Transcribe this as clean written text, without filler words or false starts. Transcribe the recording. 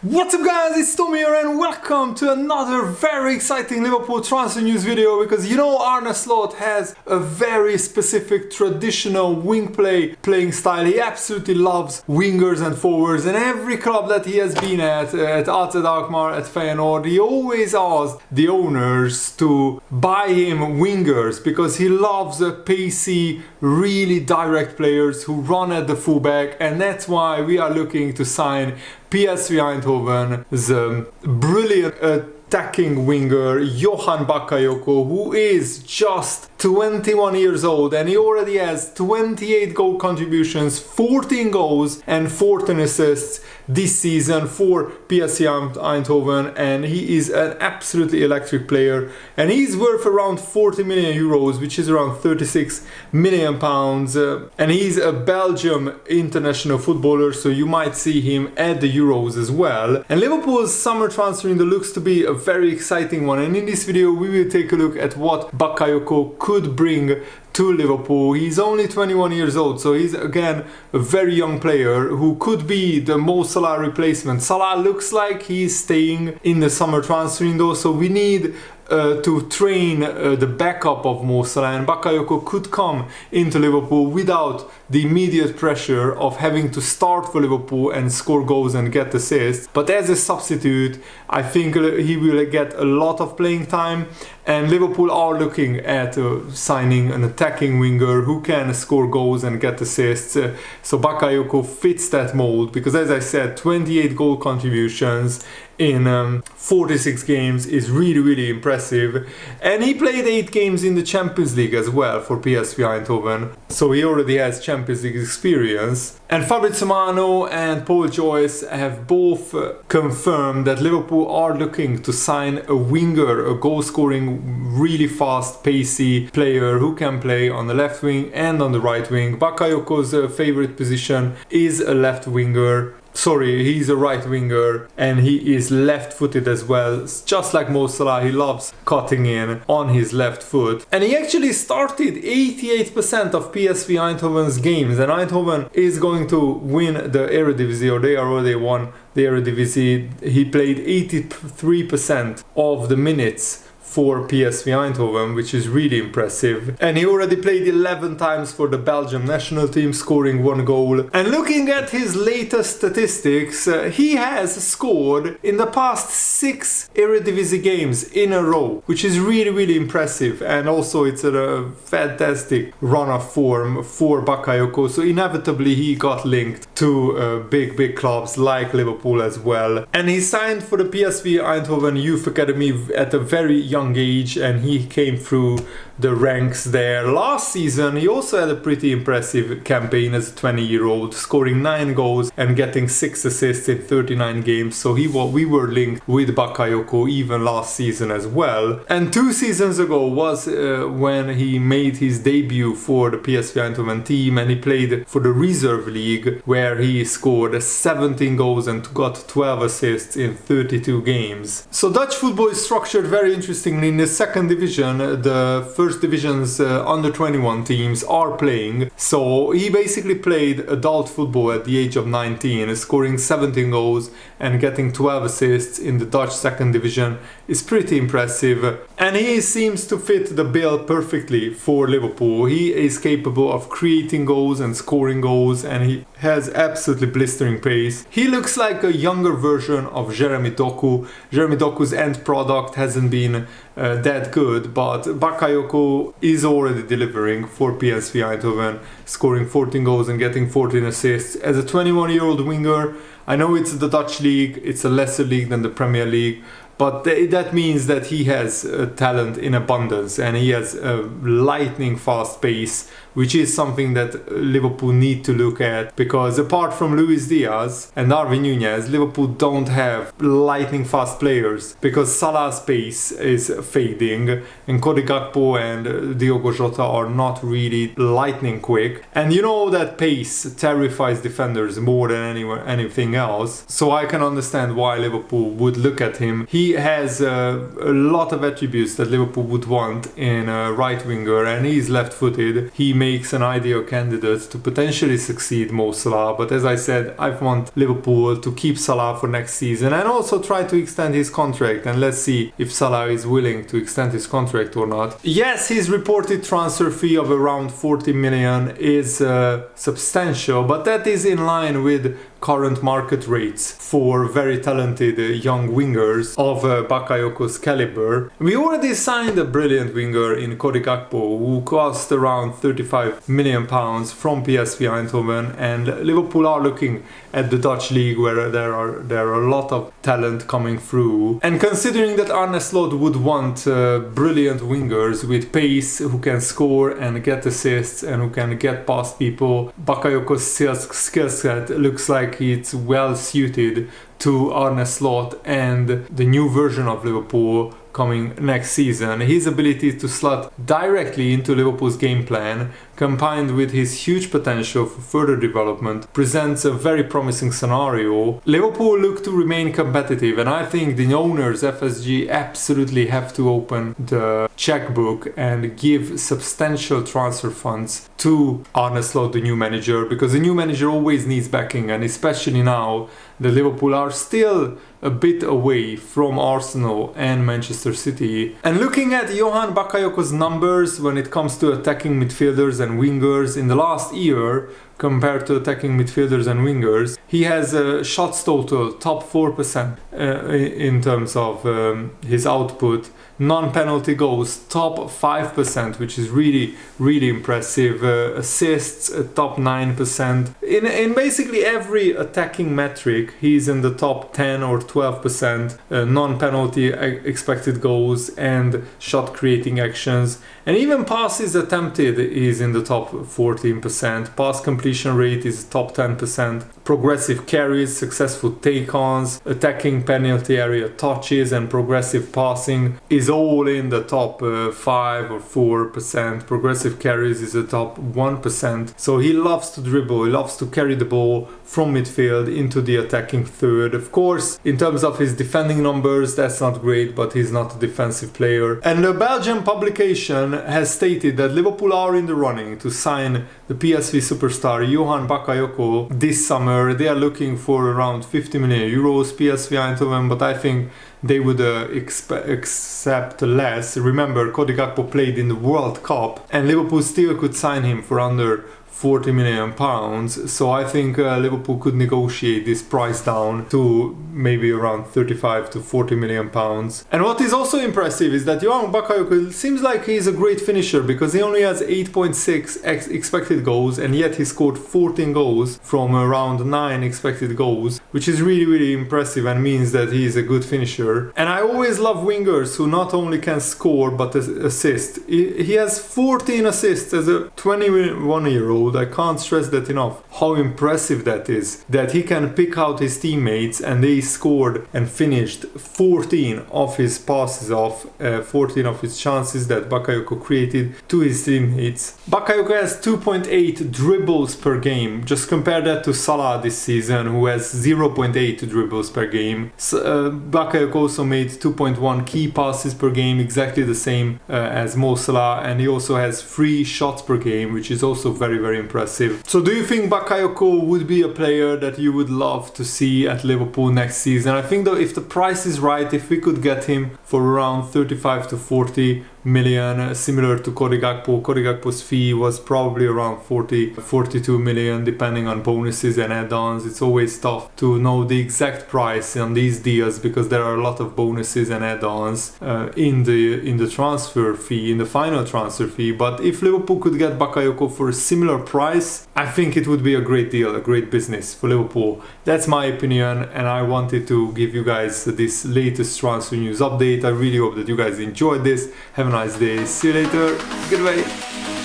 What's up guys, it's Tommy here and welcome to another very exciting Liverpool transfer news video, because you know Arne Slot has a very specific traditional playing style. He absolutely loves wingers and forwards, and every club that he has been at AZ Alkmaar, at Feyenoord, he always asked the owners to buy him wingers because he loves pacey, really direct players who run at the fullback, and that's why we are looking to sign PSV Eindhoven's brilliant attacking winger Johan Bakayoko, who is just 21 years old, and he already has 28 goal contributions, 14 goals and 14 assists this season for PSV Eindhoven, and he is an absolutely electric player, and he's worth around 40 million euros, which is around 36 million pounds, and he's a Belgium international footballer, so you might see him at the Euros as well. And Liverpool's summer transfer window looks to be a very exciting one, and in this video we will take a look at what Bakayoko could bring to Liverpool. He's only 21 years old, so he's again a very young player who could be the Mo Salah replacement. Salah looks like he's staying in the summer transfer window, so we need to train the backup of Mo Salah, and Bakayoko could come into Liverpool without the immediate pressure of having to start for Liverpool and score goals and get assists. But as a substitute, I think he will get a lot of playing time, and Liverpool are looking at signing an attacking winger who can score goals and get assists. So Bakayoko fits that mold because, as I said, 28 goal contributions in 46 games is really impressive, and he played 8 games in the Champions League as well for PSV Eindhoven, so he already has Champions League experience. And Fabrizio Romano and Paul Joyce have both confirmed that Liverpool are looking to sign a winger, a goal-scoring, really fast, pacey player who can play on the left wing and on the right wing. Bakayoko's favorite position is a left winger. He's a right winger, and he is left-footed as well. Just like Mo Salah, he loves cutting in on his left foot. And he actually started 88% of PSV Eindhoven's games, and Eindhoven is going to win the Eredivisie, or they already won the Eredivisie. He played 83% of the minutes for PSV Eindhoven, which is really impressive. And he already played 11 times for the Belgium national team, scoring 1 goal. And looking at his latest statistics, he has scored in the past 6 Eredivisie games in a row, which is really impressive. And also it's a fantastic run of form for Bakayoko, so inevitably he got linked to big clubs like Liverpool as well. And he signed for the PSV Eindhoven Youth Academy at a very young age, and he came through the ranks there. Last season he also had a pretty impressive campaign as a 20-year-old, scoring 9 goals and getting 6 assists in 39 games, so we were linked with Bakayoko even last season as well. And 2 seasons ago was when he made his debut for the PSV Eindhoven team, and he played for the reserve league, where he scored 17 goals and got 12 assists in 32 games. So Dutch football is structured very interestingly. In the second division, the first division's under 21 teams are playing, so he basically played adult football at the age of 19, scoring 17 goals and getting 12 assists in the Dutch second division is pretty impressive, and he seems to fit the bill perfectly for Liverpool. He is capable of creating goals and scoring goals, and he has absolutely blistering pace. He looks like a younger version of Jeremy Doku. Jeremy Doku's end product hasn't been that good, but Bakayoko is already delivering for PSV Eindhoven, scoring 14 goals and getting 14 assists. As a 21-year-old winger, I know it's the Dutch league, it's a lesser league than the Premier League, but that means that he has talent in abundance, and he has a lightning fast pace, which is something that Liverpool need to look at, because apart from Luis Diaz and Darwin Núñez, Liverpool don't have lightning fast players, because Salah's pace is fading and Cody Gakpo and Diogo Jota are not really lightning quick, and you know that pace terrifies defenders more than anything else, so I can understand why Liverpool would look at him. He He has a lot of attributes that Liverpool would want in a right winger, and he's left-footed. He makes an ideal candidate to potentially succeed Mo Salah, but as I said, I want Liverpool to keep Salah for next season and also try to extend his contract, and let's see if Salah is willing to extend his contract or not. Yes, his reported transfer fee of around 40 million is substantial, but that is in line with current market rates for very talented young wingers of Bakayoko's caliber. We already signed a brilliant winger in Cody Gakpo, who cost around 35 million pounds from PSV Eindhoven, and Liverpool are looking at the Dutch league where there are a lot of talent coming through. And considering that Arne Slot would want brilliant wingers with pace, who can score and get assists and who can get past people, Bakayoko's skill set looks like it's well suited to Arne Slot and the new version of Liverpool coming next season. His ability to slot directly into Liverpool's game plan, combined with his huge potential for further development, presents a very promising scenario. Liverpool look to remain competitive, and I think the owners, FSG, absolutely have to open the checkbook and give substantial transfer funds to Arne Slot, the new manager, because the new manager always needs backing, and especially now that Liverpool are still a bit away from Arsenal and Manchester City. And looking at Johan Bakayoko's numbers when it comes to attacking midfielders and wingers in the last year compared to attacking midfielders and wingers, he has shots total top 4% in terms of his output. Non-penalty goals top 5%, which is really impressive. Assists top 9%. In basically every attacking metric, he's in the top 10 or 12%. Non-penalty expected goals and shot creating actions, and even passes attempted is in the top 14%. Pass completion rate is top 10%. Progressive carries, successful take-ons, attacking penalty area touches, and progressive passing is all in the top 5 or 4%. Progressive carries is the top 1%. So he loves to dribble, he loves to carry the ball from midfield into the attacking third. Of course, in terms of his defending numbers, that's not great, but he's not a defensive player. And the Belgian publication has stated that Liverpool are in the running to sign the PSV superstar Johan Bakayoko this summer. They are looking for around 50 million euros, PSV Eindhoven, but I think they would accept less. Remember, Cody Gakpo played in the World Cup, and Liverpool still could sign him for under 40 million pounds, so I think Liverpool could negotiate this price down to maybe around 35 to 40 million pounds. And what is also impressive is that Johan Bakayoko seems like he's a great finisher, because he only has 8.6 expected goals, and yet he scored 14 goals from around 9 expected goals, which is really impressive and means that he is a good finisher. And I always love wingers who not only can score but assist. He has 14 assists as a 21-year-old. I can't stress that enough, how impressive that is, that he can pick out his teammates and they scored and finished 14 of his passes off, 14 of his chances that Bakayoko created to his teammates. Bakayoko has 2.8 dribbles per game. Just compare that to Salah this season, who has 0.8 dribbles per game. Bakayoko also made 2.1 key passes per game, exactly the same as Mo Salah, and he also has 3 shots per game, which is also very impressive. So do you think Bakayoko would be a player that you would love to see at Liverpool next season? I think though, if the price is right, if we could get him for around 35 to 40 million, similar to Cody Gakpo. Cody Gakpo's fee was probably around 42 million, depending on bonuses and add-ons. It's always tough to know the exact price on these deals because there are a lot of bonuses and add-ons in the transfer fee, in the final transfer fee. But if Liverpool could get Bakayoko for a similar price, I think it would be a great deal, a great business for Liverpool. That's my opinion, and I wanted to give you guys this latest transfer news update. I really hope that you guys enjoyed this. Have a nice day. See you later. Goodbye.